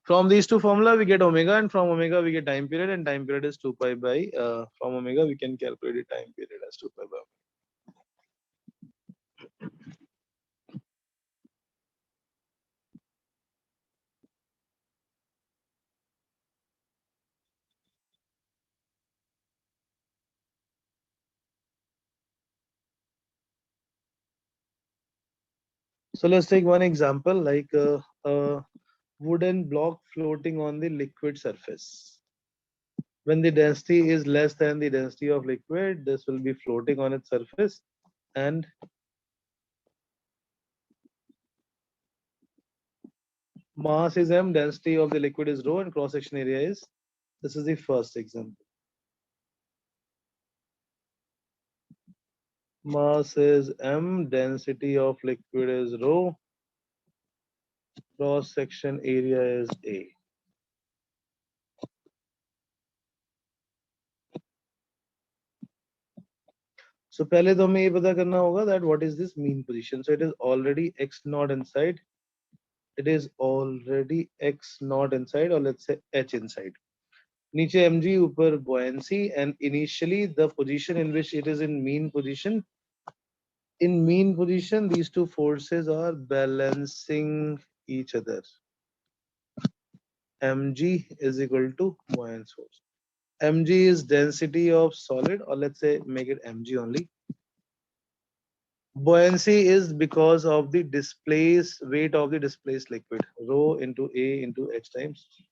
From these two formula we get omega, and from omega we get time period, and time period is 2 pi by from omega we can calculate the time period as 2 pi by omega. So let's take one example, like a wooden block floating on the liquid surface. When the density is less than the density of liquid, this will be floating on its surface, and mass is m, density of the liquid is rho, and cross section area is, this is the first example. Mass is m, density of liquid is rho, cross section area is a. So पहले तो हमें ये पता करना होगा that what is this mean position. So it is already x naught inside. It is already x naught inside, or let's say h inside. नीचे mg, ऊपर buoyancy, and initially the position in which it is in mean position. In mean position, these two forces are balancing each other. Mg is equal to buoyant force. Mg is density of solid, or let's say make it mg only. Buoyancy is because of the weight of the displaced liquid, rho into A into H times G,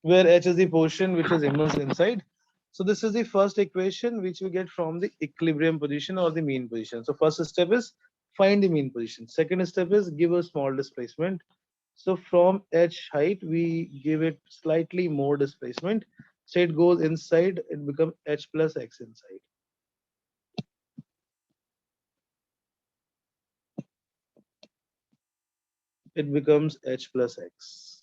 where H is the portion which is immersed inside. So this is the first equation which we get from the equilibrium position or the mean position. So first step is find the mean position. Second step is give a small displacement. So from H height, we give it slightly more displacement. So it goes inside, it becomes H plus X inside. It becomes H plus X.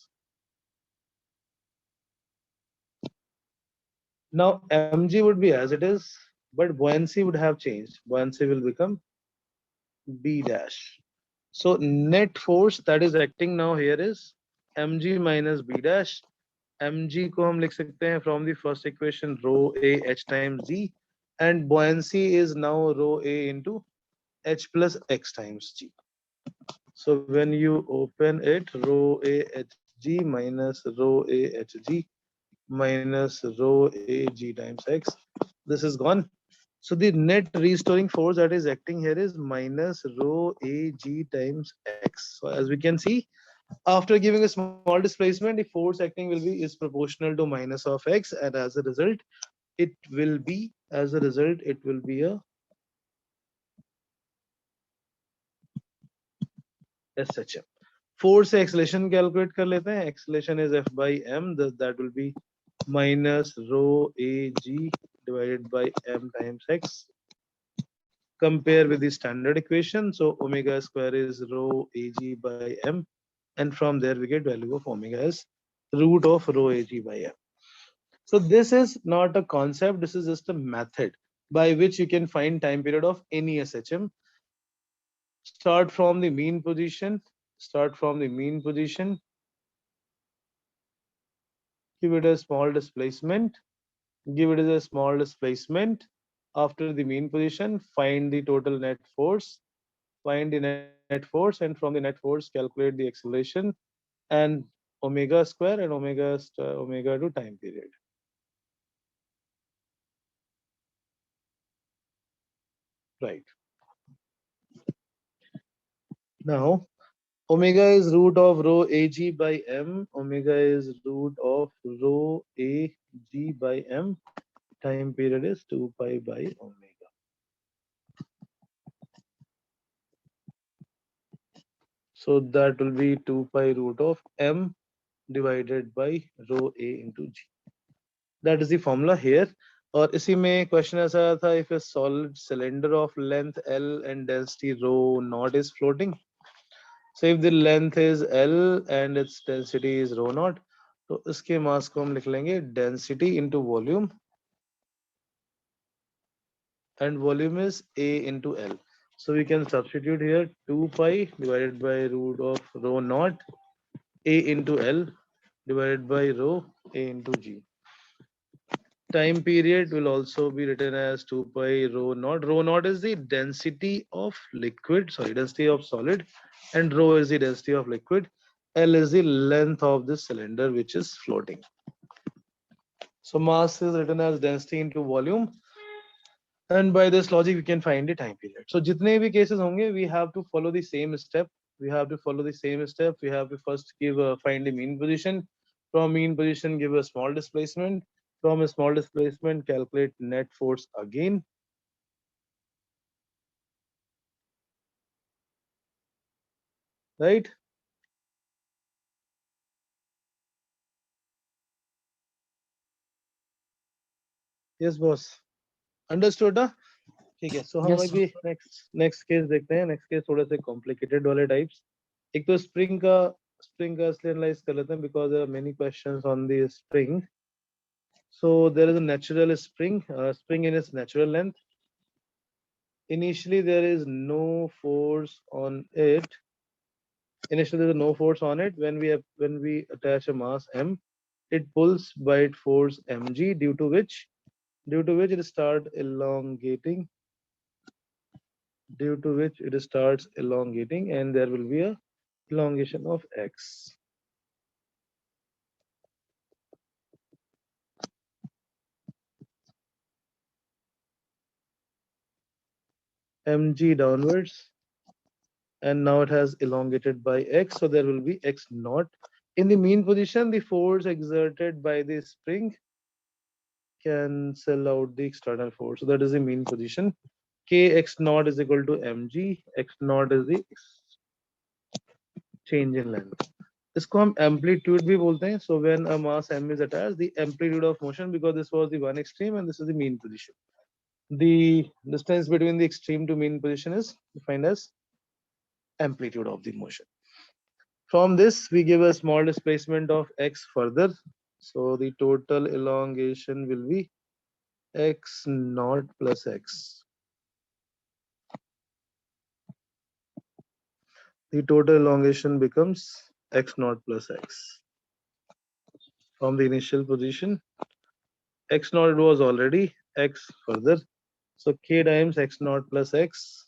Now mg would be as it is, but buoyancy would have changed. Buoyancy will become B dash. So net force that is acting now here is mg minus B dash. mg को हम लिख सकते हैं from the first equation rho A H times G, and buoyancy is now rho A into H plus X times G. So when you open it, rho A H G minus rho A H G minus rho A G times X, this is gone. So the net restoring force that is acting here is minus rho Ag times x. So as we can see, after giving a small displacement, the force acting will be is proportional to minus of x, and as a result, it will be a SHM. Force acceleration calculate कर लेते हैं. Acceleration is F by m. That will be minus rho Ag divided by m times x. Compare with the standard equation. So omega square is rho Ag by m, and from there we get value of omega as root of rho Ag by m. So this is not a concept. This is just a method by which you can find time period of any SHM. Start from the mean position. Give it a small displacement. After the mean position, find the total net force. And from the net force, calculate the acceleration and omega square and omega to time period. Right. Now, omega is root of rho Ag by m. Omega is root of rho Ag by m. Time period is 2 pi by omega. So that will be 2 pi root of m divided by rho A into G. That is the formula here. और इसी में question ऐसा आया था, if a solid cylinder of length L and density rho naught is floating. So if the length is L and its density is rho naught, तो इसके mass को हम लिख लेंगे density into volume, and volume is A into L. So we can substitute here 2 pi divided by root of rho naught A into L divided by rho A into G. Time period will also be written as 2 pi rho naught. Rho naught is the density of density of solid, and rho is the density of liquid. L is the length of the cylinder which is floating. So mass is written as density into volume, and by this logic we can find the time period. So jitne bhi cases honge, we have to follow the same step. We have to first find the mean position. From mean position, give a small displacement. From a small displacement, calculate net force again. Right? Yes, boss. Understood? Huh? ठीक है. So हम Yes, अभी next case देखते हैं. Next case थोड़े से complicated वाले types. एक तो spring का इसलिए analyze कर लेते हैं because there are many questions on the spring. So there is a natural spring in its natural length. Initially there is no force on it. When we attach a mass m, it pulls by its force mg, due to which it starts elongating. And there will be a elongation of x. Mg downwards, and now it has elongated by x, so there will be x naught. In the mean position, the force exerted by the spring cancel out the external force. So that is the mean position. Kx naught is equal to mg. X naught is the change in length. इसको हम amplitude भी बोलते हैं. So when a mass m is attached, the amplitude of motion, because this was the one extreme and this is the mean position. The distance between the extreme to mean position is defined as amplitude of the motion. From this, we give a small displacement of x further. So the total elongation will be x naught plus x. The total elongation becomes x naught plus x. From the initial position, x naught was already x further. So k times x naught plus x.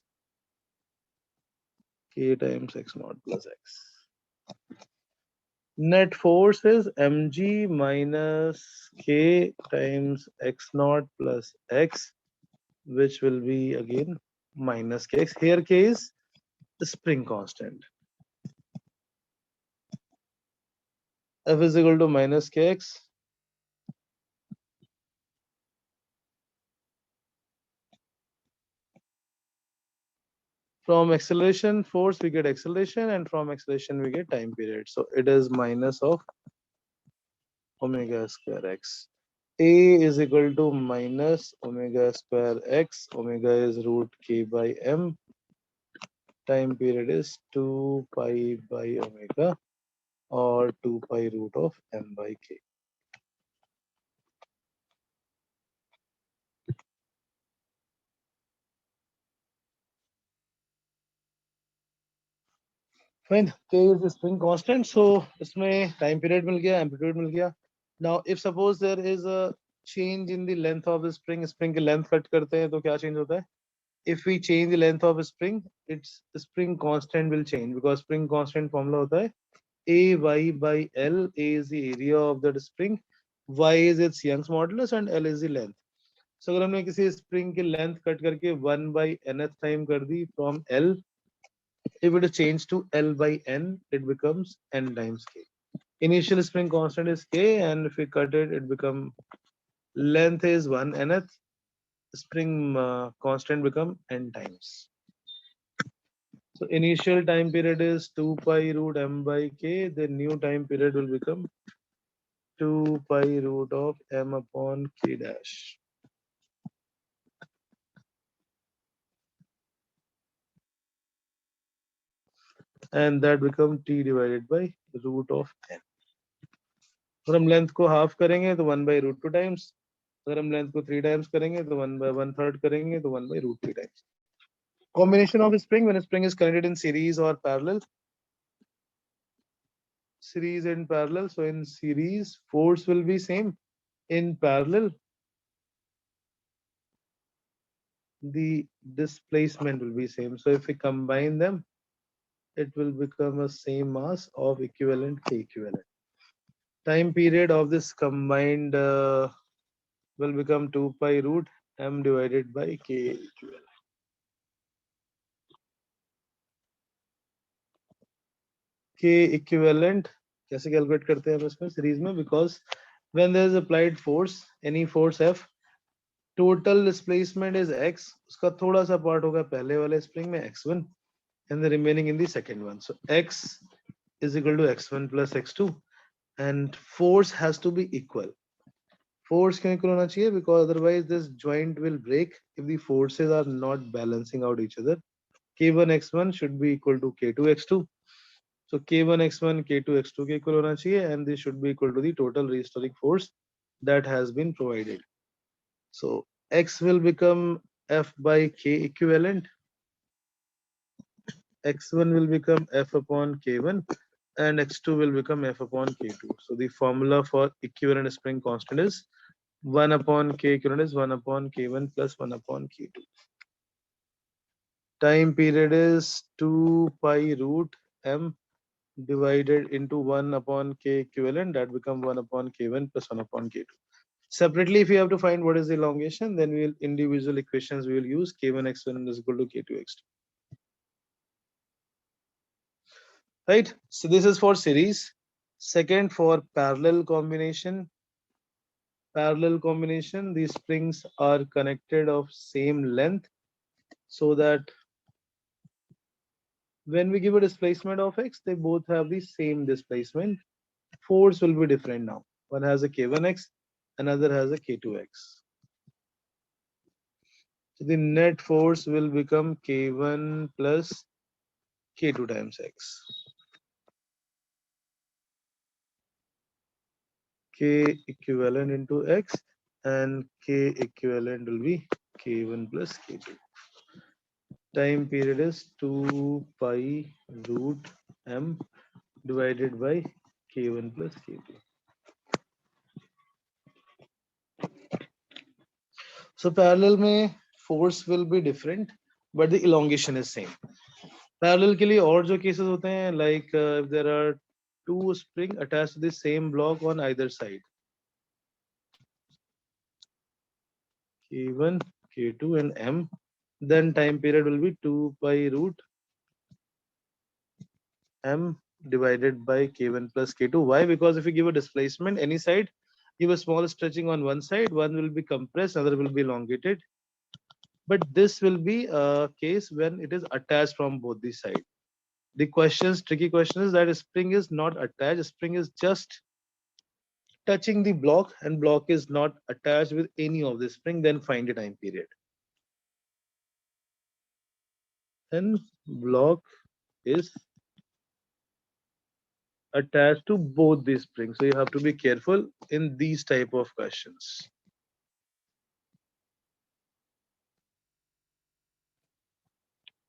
K times x naught plus x. Net force is mg minus k times x naught plus x which will be again minus kx. Here k is the spring constant. F is equal to minus kx. From acceleration force we get acceleration, and from acceleration we get time period. So it is minus of omega square x. A is equal to minus omega square x. Omega is root k by m. Time period is 2 pi by omega, or 2 pi root of m by k. Fine. K is the spring constant, so इसमें time period मिल गया, amplitude मिल गया. Now if suppose there is a change in the length of the spring की length cut करते हैं तो क्या change होता है? If we change the length of a spring, its spring constant will change, because spring constant formula होता है Ay by L. A is the area of that spring, Y is its Young's modulus, and L is the length. So अगर हमने किसी spring की length cut करके 1 by nth time कर दी from L, if it is changed to L by n, it becomes n times k. Initial spring constant is k, and if we cut it, it become length is 1 nth, spring constant become n times. So initial time period is 2 pi root m by k. The new time period will become 2 pi root of m upon k dash. And that become t divided by root of n. अगर हम length को half करेंगे तो 1 by root 2 times. अगर हम length को 3 times करेंगे तो 1 by 1/3 करेंगे तो 1 by root 3 times. Combination of a spring, when a spring is connected in series or parallel. Series and parallel. So in series, force will be same. In parallel, the displacement will be same. So if we combine them, it will become a same mass of equivalent k equivalent. Time period of this combined will become 2 pi root m divided by k equivalent. K equivalent कैसे calculate करते हैं हम इसमें series में? Because when there is applied force, any force F, total displacement is x. उसका थोड़ा सा part होगा पहले वाले स्प्रिंग में x1, and the remaining in the second one. So x is equal to x1 plus x2, and force has to be equal. Force क्यों equal होना चाहिए? Because otherwise this joint will break if the forces are not balancing out each other. K1 x1 should be equal to K2 x2. So K1 x1 K2 x2 के equal होना चाहिए, and this should be equal to the total restoring force that has been provided. So x will become F by K equivalent. X1 will become F upon K1, and x2 will become F upon K2. So the formula for equivalent spring constant is 1 upon K equivalent is 1 upon K1 plus 1 upon K2. Time period is 2 pi root m divided into 1 upon K equivalent. That become 1 upon K1 plus 1 upon K2. Separately, if you have to find what is the elongation, then we will individual equations we will use. K1 x1 is equal to K2 x2. Right, so this is for series. Second, for parallel combination. Parallel combination, these springs are connected of same length, so that when we give a displacement of x, they both have the same displacement. Force will be different now. One has a k1x, another has a k2x. So the net force will become k1 plus k2 times x. K equivalent into x, and k equivalent will be k1 plus k2. Time period is 2 pi root m divided by k1 plus k2. So parallel में force will be different, but the elongation is same. Parallel के लिए और जो cases होते हैं, like if there are two spring attached to the same block on either side. K1 K2 and M. Then time period will be 2 pi root M divided by K1 plus K2. Why? Because if you give a displacement any side, give a small stretching on one side, one will be compressed, other will be elongated. But this will be a case when it is attached from both the sides. The tricky question is that a spring is not attached, a spring is just touching the block and block is not attached with any of the spring, then find the time period. Then block is attached to both these springs. So you have to be careful in these type of questions.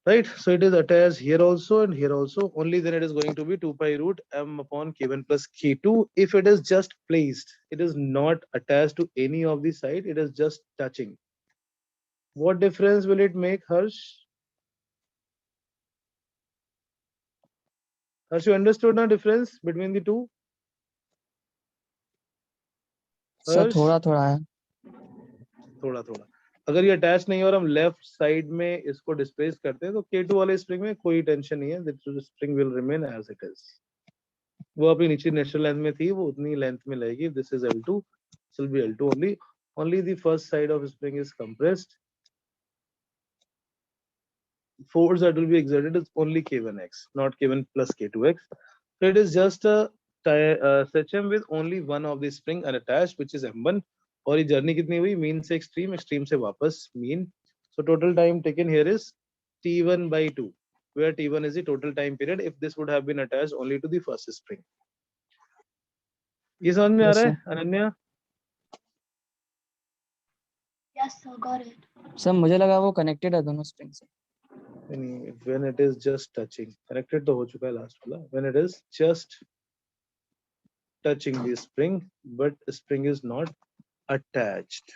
Right, so it is attached here also and here also. Only then it is going to be 2 pi root M upon K1 plus K2. If it is just placed, it is not attached to any of the side, it is just touching. What difference will it make, Harsh? Harsh, you understood the difference between the two? Sir Harsh? थोड़ा थोड़ा है. थोड़ा थोड़ा. अगर ये attach नहीं है और हम लेफ्ट साइड में इसको डिस्प्लेस करते हैं तो K2 वाले स्प्रिंग में कोई टेंशन नहीं है, the spring will remain as it is. वो अपनी नीचे नेचुरल लेंथ में थी, वो उतनी लेंथ में रहेगी. This is L2, this will be L2 only. Only the first side of spring is compressed. Force that will be exerted is only K1x, not K1 plus K2x. So it is just a SHM with only one of the spring unattached, which is M1. और ये journey कितनी हुई? Mean से extreme, extreme से वापस mean. So total time taken here is T1 by 2, where T1 is the total time period if this would have been attached only to the first spring. ये समझ में आ Yes, रहा है sir. Ananya? Yes, sir, got it. Sir मुझे लगा वो connected है दोनों स्प्रिंग से. नहीं, when it is just touching, connected तो हो चुका है last वाला. When it is just touching the spring, but spring is not attached.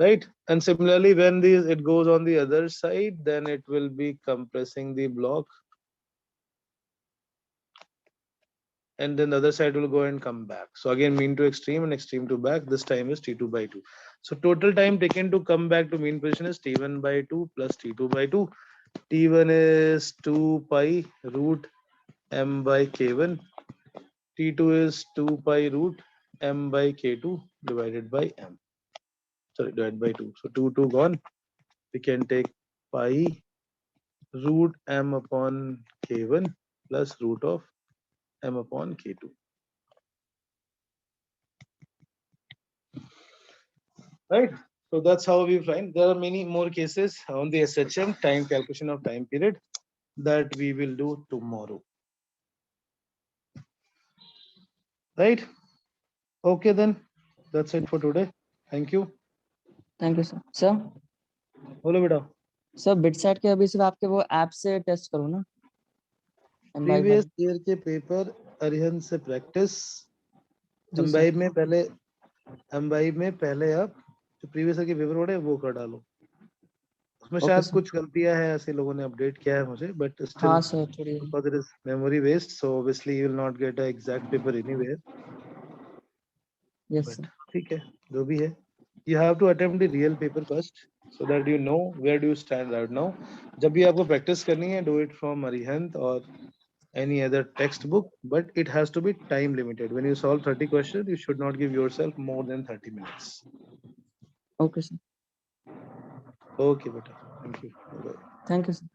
Right, and similarly when it goes on the other side, then it will be compressing the block, and then the other side will go and come back. So again, mean to extreme and extreme to back. This time is T2 by 2. So total time taken to come back to mean position is T1 by 2 plus T2 by 2. T1 is 2 pi root M by K1. T2 is 2 pi root M by K2 divided by M. Sorry, divided by 2. So 2 gone. We can take pi root M upon K1 plus root of M upon K2. Right. So that's how we find. There are many more cases on the SHM, time calculation of time period, that we will do tomorrow. Right. Okay, then that's it for today. Thank you. Thank you sir. Sir बोलो बेटा. Sir BITSAT के अभी सिर्फ आपके वो app से test करो ना. Imbibe प्रीवियस वाली. ईयर के पेपर अरिहंत से प्रैक्टिस. जी सर. Imbibe में पहले आप जो प्रीवियस ईयर के पेपर पढ़े वो कर डालो. उसमें Okay, शायद sir. कुछ गलतियां हैं, ऐसे लोगों ने अपडेट किया है मुझे, बट स्टिल हाँ सर थोड़ी. because it is memory based, so obviously you will not get an exact paper anywhere. Yes But sir. ठीक है, जो भी है, you have to attempt the real paper first so that you know where do you stand right now. जब भी आपको practice करनी है, do it from Arihant or any other textbook, but it has to be time limited. When you solve 30 questions, you should not give yourself more than 30 minutes. Okay sir. Okay, beta. Thank you. Bye-bye. Thank you sir.